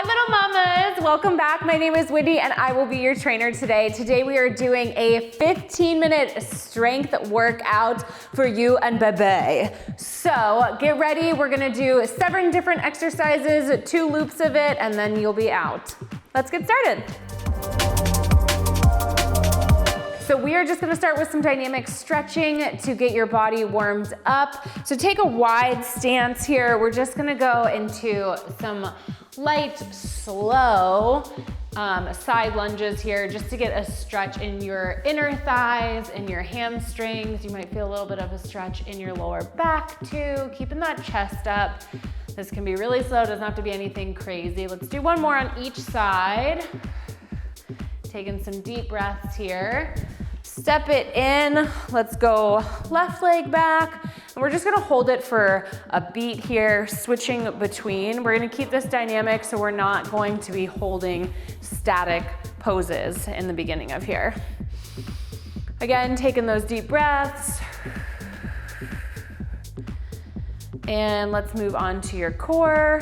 Hi little mamas, welcome back. My name is Wendie and I will be your trainer today. Today we are doing a 15-minute strength workout for you and bebe. So get ready, we're gonna do 7 different exercises, 2 loops of it, and then you'll be out. Let's get started. So we are just gonna start with some dynamic stretching to get your body warmed up. So take a wide stance here. We're just gonna go into some light, slow side lunges here just to get a stretch in your inner thighs and your hamstrings. You might feel a little bit of a stretch in your lower back too, keeping that chest up. This can be really slow, doesn't have to be anything crazy. Let's do one more on each side. Taking some deep breaths here. Step it in. Let's go left leg back. And we're just gonna hold it for a beat here, switching between. We're gonna keep this dynamic so we're not going to be holding static poses in the beginning of here. Again, taking those deep breaths. And let's move on to your core.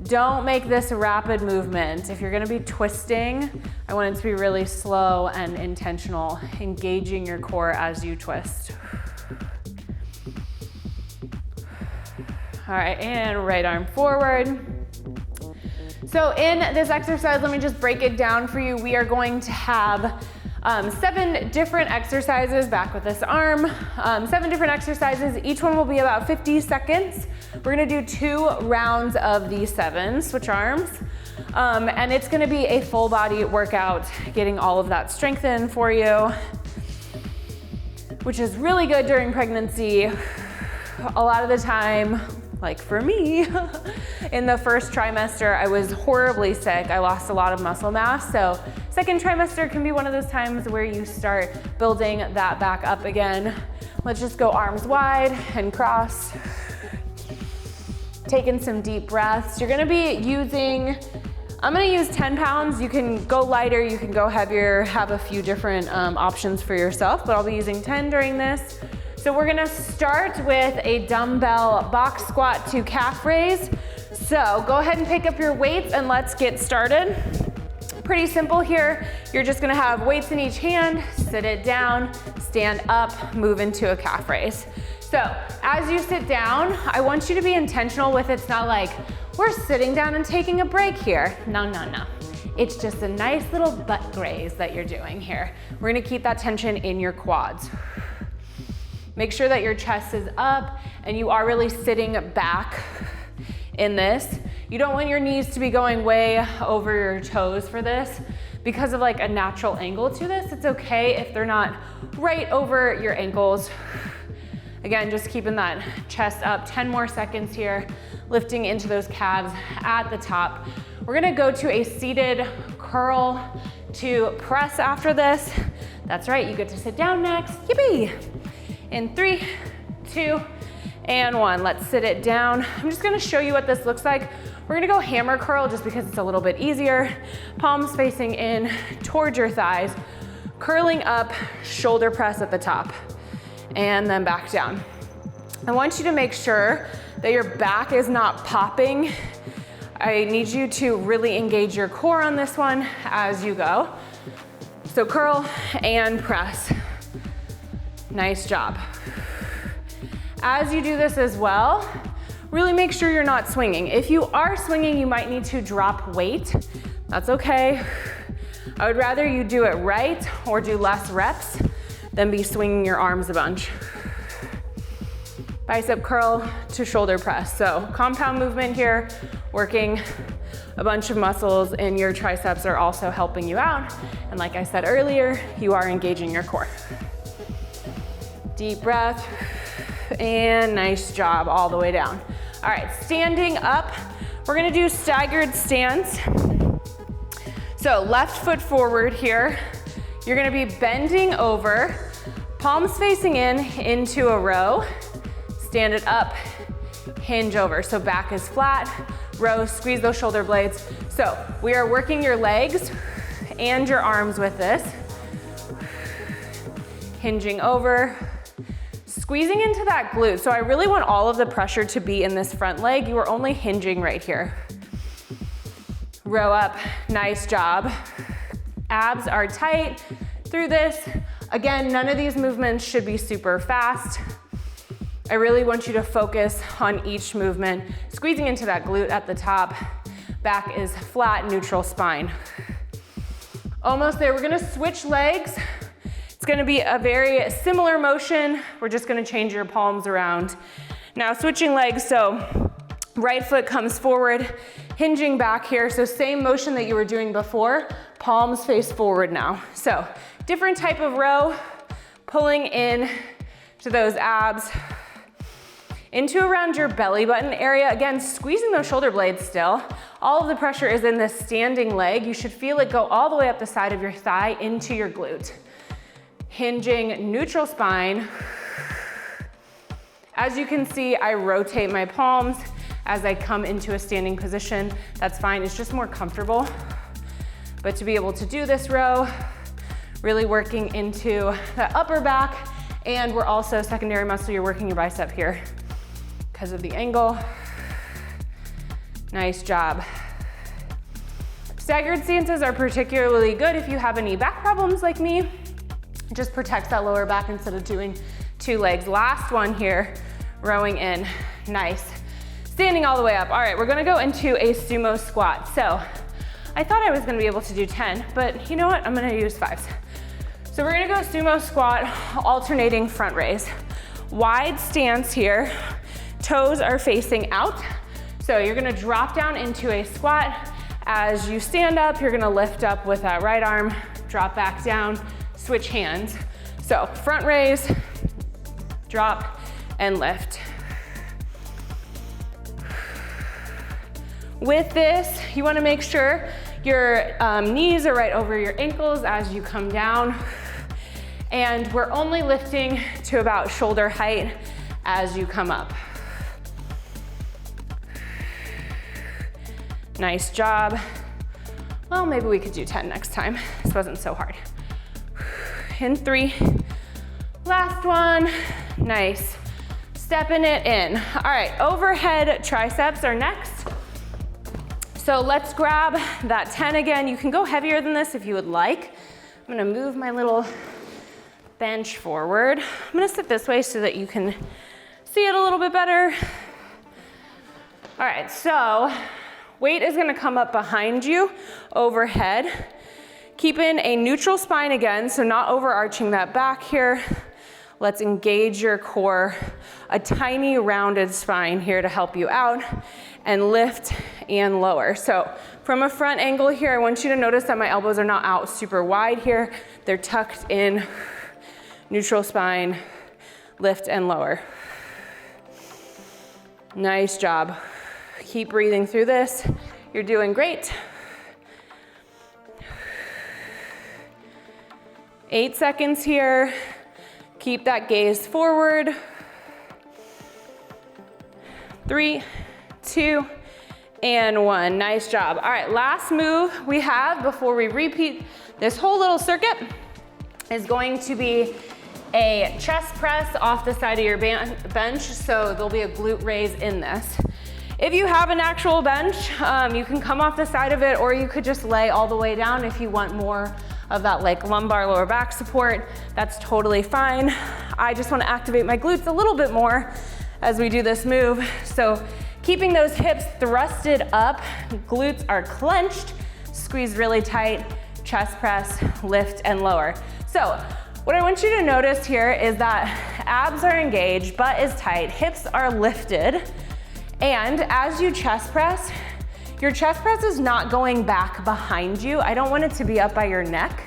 Don't make this a rapid movement. If you're gonna be twisting, I want it to be really slow and intentional, engaging your core as you twist. All right, and right arm forward. So in this exercise, let me just break it down for you. We are going to have 7 different exercises, back with this arm, 7 different exercises. Each one will be about 50 seconds. We're gonna do 2 rounds of these 7, switch arms. And it's gonna be a full body workout, getting all of that strengthened for you, which is really good during pregnancy. A lot of the time, like for me, in the first trimester, I was horribly sick. I lost a lot of muscle mass. So second trimester can be one of those times where you start building that back up again. Let's just go arms wide and cross. Taking some deep breaths. You're gonna be using, I'm gonna use 10 pounds. You can go lighter, you can go heavier, have a few different options for yourself, but I'll be using 10 during this. So we're gonna start with a dumbbell box squat to calf raise. So go ahead and pick up your weights and let's get started. Pretty simple here. You're just gonna have weights in each hand, sit it down, stand up, move into a calf raise. So as you sit down, I want you to be intentional with it. It's not like we're sitting down and taking a break here. No, no, no. It's just a nice little butt graze that you're doing here. We're gonna keep that tension in your quads. Make sure that your chest is up and you are really sitting back in this. You don't want your knees to be going way over your toes for this because of like a natural angle to this. It's okay if they're not right over your ankles. Again, just keeping that chest up. 10 more seconds here, lifting into those calves at the top. We're gonna go to a seated curl to press after this. That's right, you get to sit down next. Yippee! In 3, 2, and 1. Let's sit it down. I'm just gonna show you what this looks like. We're gonna go hammer curl just because it's a little bit easier. Palms facing in towards your thighs, curling up, shoulder press at the top, and then back down. I want you to make sure that your back is not popping. I need you to really engage your core on this one as you go. So curl and press. Nice job. As you do this as well, really make sure you're not swinging. If you are swinging, you might need to drop weight. That's okay. I would rather you do it right or do less reps than be swinging your arms a bunch. Bicep curl to shoulder press. So compound movement here, working a bunch of muscles, and your triceps are also helping you out. And like I said earlier, you are engaging your core. Deep breath, and nice job all the way down. All right, standing up, we're gonna do staggered stance. So left foot forward here. You're gonna be bending over, palms facing in, into a row. Stand it up, hinge over. So back is flat, row, squeeze those shoulder blades. So we are working your legs and your arms with this. Hinging over, squeezing into that glute. So I really want all of the pressure to be in this front leg. You are only hinging right here. row up, nice job. Abs are tight through this. Again, none of these movements should be super fast. I really want you to focus on each movement, squeezing into that glute at the top. Back is flat, neutral spine. Almost there, we're gonna switch legs. It's gonna be a very similar motion. We're just gonna change your palms around. Now switching legs, so right foot comes forward, hinging back here. So same motion that you were doing before, palms face forward now. So different type of row, pulling in to those abs, into around your belly button area. Again, squeezing those shoulder blades still. All of the pressure is in this standing leg. You should feel it go all the way up the side of your thigh into your glute. Hinging, neutral spine. As you can see, I rotate my palms as I come into a standing position. That's fine, it's just more comfortable. But to be able to do this row, really working into the upper back, and we're also secondary muscle, you're working your bicep here because of the angle. Nice job. Staggered stances are particularly good if you have any back problems like me. It just protects that lower back instead of doing two legs. Last one here, rowing in, nice. Standing all the way up. All right, we're gonna go into a sumo squat. So I thought I was gonna be able to do 10, but you know what? I'm gonna use 5s. So we're gonna go sumo squat, alternating front raise. Wide stance here, toes are facing out. So you're gonna drop down into a squat. As you stand up, you're gonna lift up with that right arm, drop back down, switch hands. So front raise, drop, and lift. With this, you wanna make sure your knees are right over your ankles as you come down. And we're only lifting to about shoulder height as you come up. Nice job. Well, maybe we could do 10 next time. This wasn't so hard. In 3, last one, nice. Stepping it in. All right, overhead triceps are next. So let's grab that 10 again. You can go heavier than this if you would like. I'm gonna move my little bench forward. I'm gonna sit this way so that you can see it a little bit better. All right, so weight is gonna come up behind you, overhead. Keeping a neutral spine again, so not overarching that back here. Let's engage your core. A tiny rounded spine here to help you out, and lift and lower. So from a front angle here, I want you to notice that my elbows are not out super wide here. They're tucked in, neutral spine, lift and lower. Nice job. Keep breathing through this. You're doing great. 8 seconds here. Keep that gaze forward. 3, 2, and 1. Nice job. All right, last move we have before we repeat this whole little circuit is going to be a chest press off the side of your bench. So there'll be a glute raise in this. If you have an actual bench, you can come off the side of it, or you could just lay all the way down if you want more of that like lumbar lower back support. That's totally fine. I just want to activate my glutes a little bit more as we do this move. So keeping those hips thrusted up, glutes are clenched, squeeze really tight, chest press, lift and lower. So what I want you to notice here is that abs are engaged, butt is tight, hips are lifted. And as you chest press, your chest press is not going back behind you. I don't want it to be up by your neck.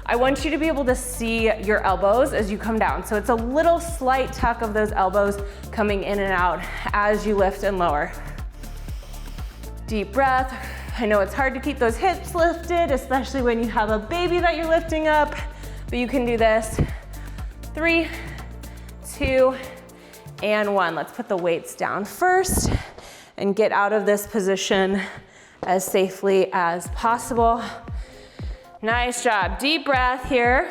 I want you to be able to see your elbows as you come down. So it's a little slight tuck of those elbows coming in and out as you lift and lower. Deep breath. I know it's hard to keep those hips lifted, especially when you have a baby that you're lifting up, but you can do this. 3, 2, and 1. Let's put the weights down first and get out of this position as safely as possible. Nice job. Deep breath here.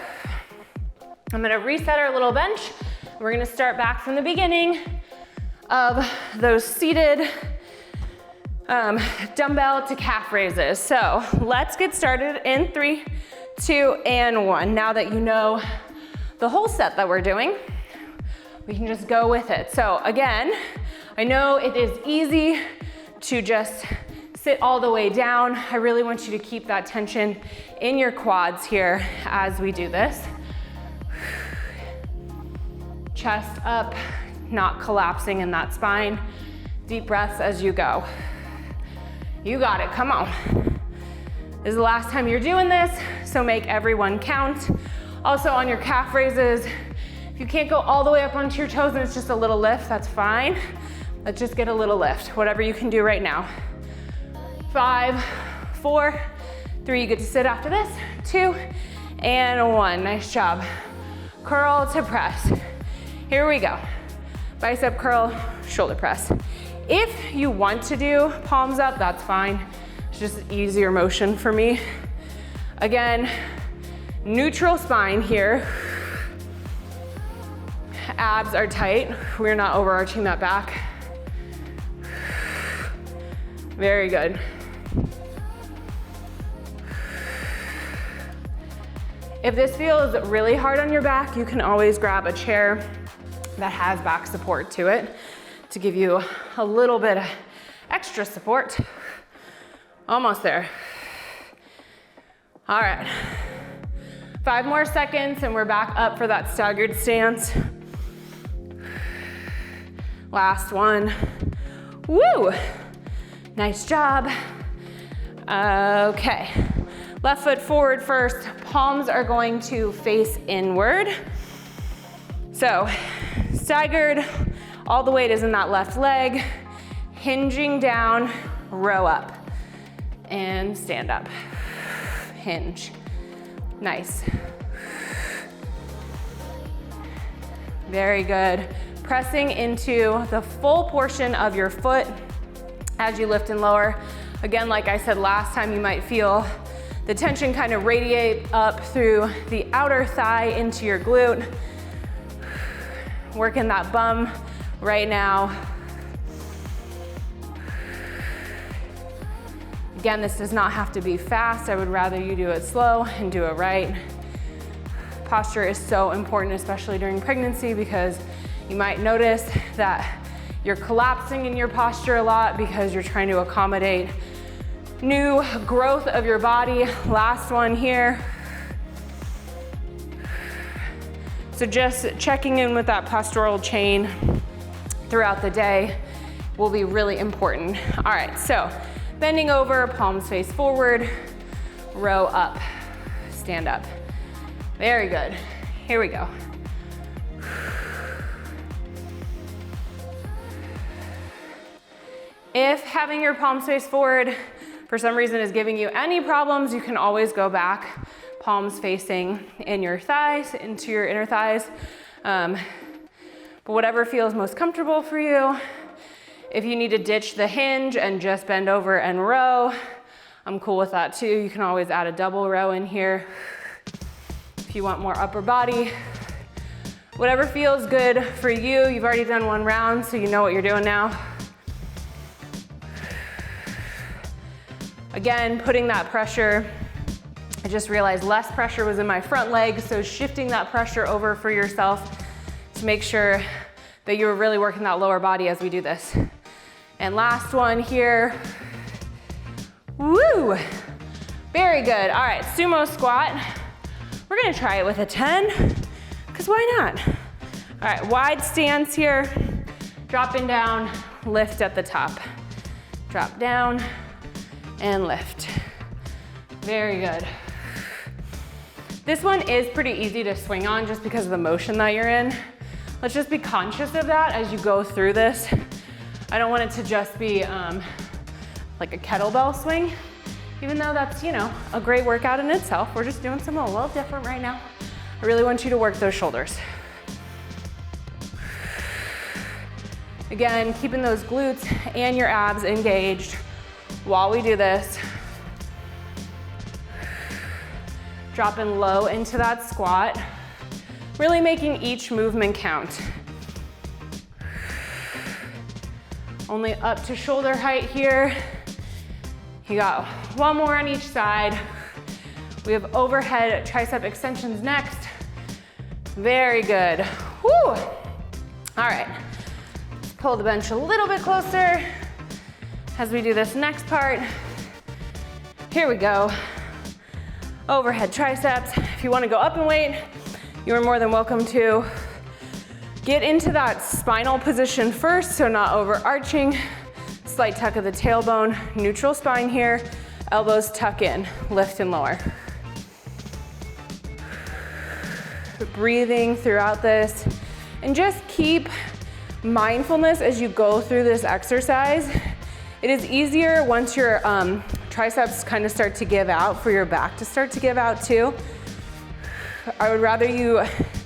I'm gonna reset our little bench. We're gonna start back from the beginning of those seated dumbbell to calf raises. So let's get started in 3, 2, and 1. Now that you know the whole set that we're doing, we can just go with it. So again, I know it is easy to just sit all the way down. I really want you to keep that tension in your quads here as we do this. Chest up, not collapsing in that spine. Deep breaths as you go. You got it, come on. This is the last time you're doing this, so make everyone count. Also on your calf raises, if you can't go all the way up onto your toes and it's just a little lift, that's fine. Let's just get a little lift, whatever you can do right now. 5, 4, 3, you get to sit after this. 2, and 1, nice job. Curl to press. Here we go. Bicep curl, shoulder press. If you want to do palms up, that's fine. It's just an easier motion for me. Again, neutral spine here. Abs are tight. We're not overarching that back. Very good. If this feels really hard on your back, you can always grab a chair that has back support to it to give you a little bit of extra support. Almost there. All right. 5 more seconds and we're back up for that staggered stance. Last one. Woo! Nice job. Okay. Left foot forward first. Palms are going to face inward. So, staggered, all the weight is in that left leg. Hinging down, row up. And stand up. Hinge. Nice. Very good. Pressing into the full portion of your foot as you lift and lower. Again, like I said last time, you might feel the tension kind of radiate up through the outer thigh into your glute. Working that bum right now. Again, this does not have to be fast. I would rather you do it slow and do it right. Posture is so important, especially during pregnancy, because you might notice that you're collapsing in your posture a lot because you're trying to accommodate new growth of your body. Last one here. So just checking in with that postural chain throughout the day will be really important. All right, so bending over, palms face forward, row up, stand up. Very good. Here we go. If having your palms face forward for some reason is giving you any problems, you can always go back, palms facing in your thighs, into your inner thighs. But whatever feels most comfortable for you. If you need to ditch the hinge and just bend over and row, I'm cool with that too. You can always add a double row in here if you want more upper body. Whatever feels good for you. You've already done 1 round, so you know what you're doing now. Again, putting that pressure, I just realized less pressure was in my front leg, so shifting that pressure over for yourself to make sure that you're really working that lower body as we do this. And last one here. Woo! Very good. All right, sumo squat. We're gonna try it with a 10, because why not? All right, wide stance here. Dropping down, lift at the top. Drop down and lift. Very good. This one is pretty easy to swing on just because of the motion that you're in. Let's just be conscious of that as you go through this. I don't want it to just be like a kettlebell swing, even though that's, you know, a great workout in itself. We're just doing something a little different right now. I really want you to work those shoulders. Again, keeping those glutes and your abs engaged while we do this. Dropping low into that squat. Really making each movement count. Only up to shoulder height here. You got one more on each side. We have overhead tricep extensions next. Very good. Woo! All right, let's pull the bench a little bit closer as we do this next part. Here we go. Overhead triceps. If you want to go up in weight, you are more than welcome to. Get into that spinal position first, so not overarching. Slight tuck of the tailbone, neutral spine here. Elbows tuck in, lift and lower. Breathing throughout this. And just keep mindfulness as you go through this exercise. It is easier once your triceps kind of start to give out for your back to start to give out too. I would rather you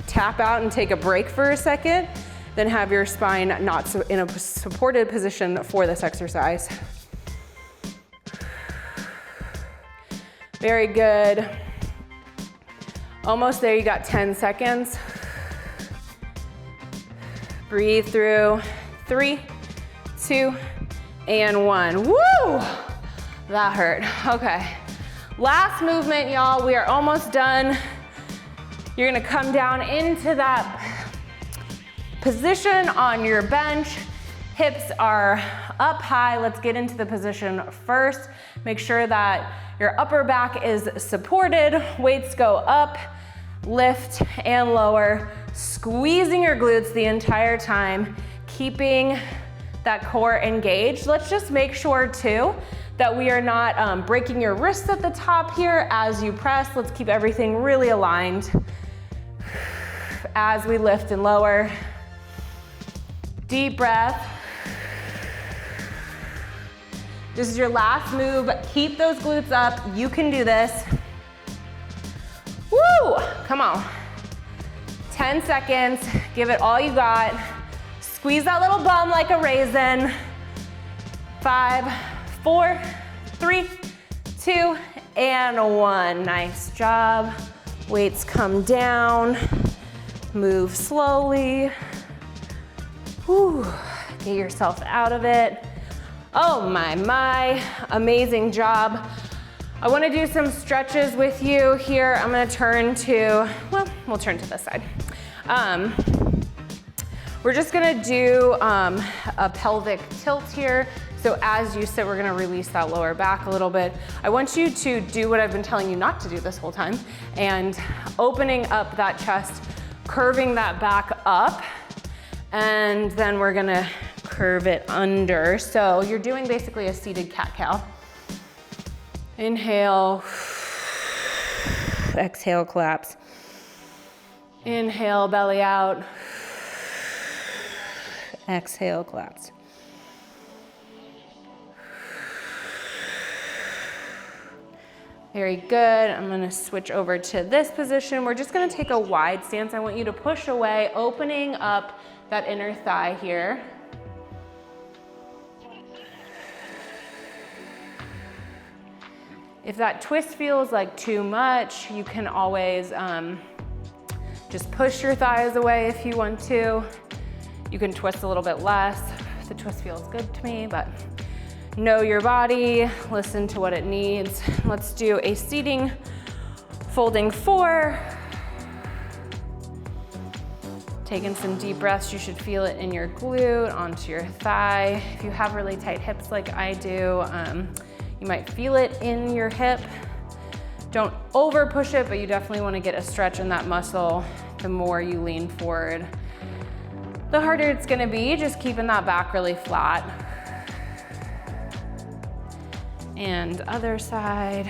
tap out and take a break for a second than have your spine not in a supported position for this exercise. Very good. Almost there, you got 10 seconds. Breathe through. 3, 2, and 1. Woo! That hurt. Okay. Last movement, y'all. We are almost done. You're gonna come down into that position on your bench. Hips are up high. Let's get into the position first. Make sure that your upper back is supported. Weights go up, lift and lower. Squeezing your glutes the entire time, keeping that core engaged. Let's just make sure too that we are not breaking your wrists at the top here as you press. Let's keep everything really aligned as we lift and lower. Deep breath. This is your last move. Keep those glutes up. You can do this. Woo! Come on. 10 seconds. Give it all you got. Squeeze that little bum like a raisin. 5, 4, 3, 2, and 1. Nice job. Weights come down. Move slowly. Whew. Get yourself out of it. Oh my, amazing job. I wanna do some stretches with you here. I'm gonna turn to, well, we'll turn to this side. We're just gonna do a pelvic tilt here. So as you sit, we're gonna release that lower back a little bit. I want you to do what I've been telling you not to do this whole time, and opening up that chest, curving that back up, and then we're gonna curve it under. So you're doing basically a seated cat-cow. Inhale, exhale, collapse. Inhale, belly out. Exhale, collapse. Very good. I'm gonna switch over to this position. We're just gonna take a wide stance. I want you to push away, opening up that inner thigh here. If that twist feels like too much, you can always just push your thighs away if you want to. You can twist a little bit less. The twist feels good to me, but know your body, listen to what it needs. Let's do a seating folding 4. Taking some deep breaths, you should feel it in your glute, onto your thigh. If you have really tight hips like I do, you might feel it in your hip. Don't over push it, but you definitely want to get a stretch in that muscle. The more you lean forward, the harder it's going to be, just keeping that back really flat. And other side.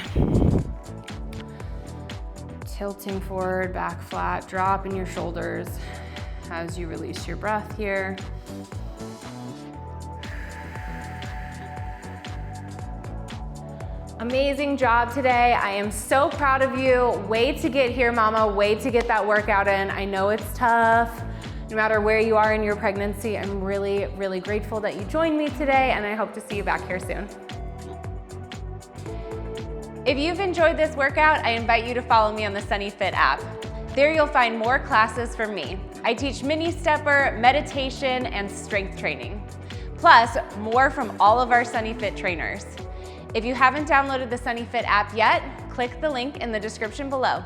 Tilting forward, back flat, dropping your shoulders as you release your breath here. Amazing job today. I am so proud of you. Way to get here, mama. Way to get that workout in. I know it's tough. No matter where you are in your pregnancy, I'm really, really grateful that you joined me today, and I hope to see you back here soon. If you've enjoyed this workout, I invite you to follow me on the Sunny Fit app. There you'll find more classes from me. I teach mini stepper, meditation, and strength training. Plus, more from all of our Sunny Fit trainers. If you haven't downloaded the SunnyFit app yet, click the link in the description below.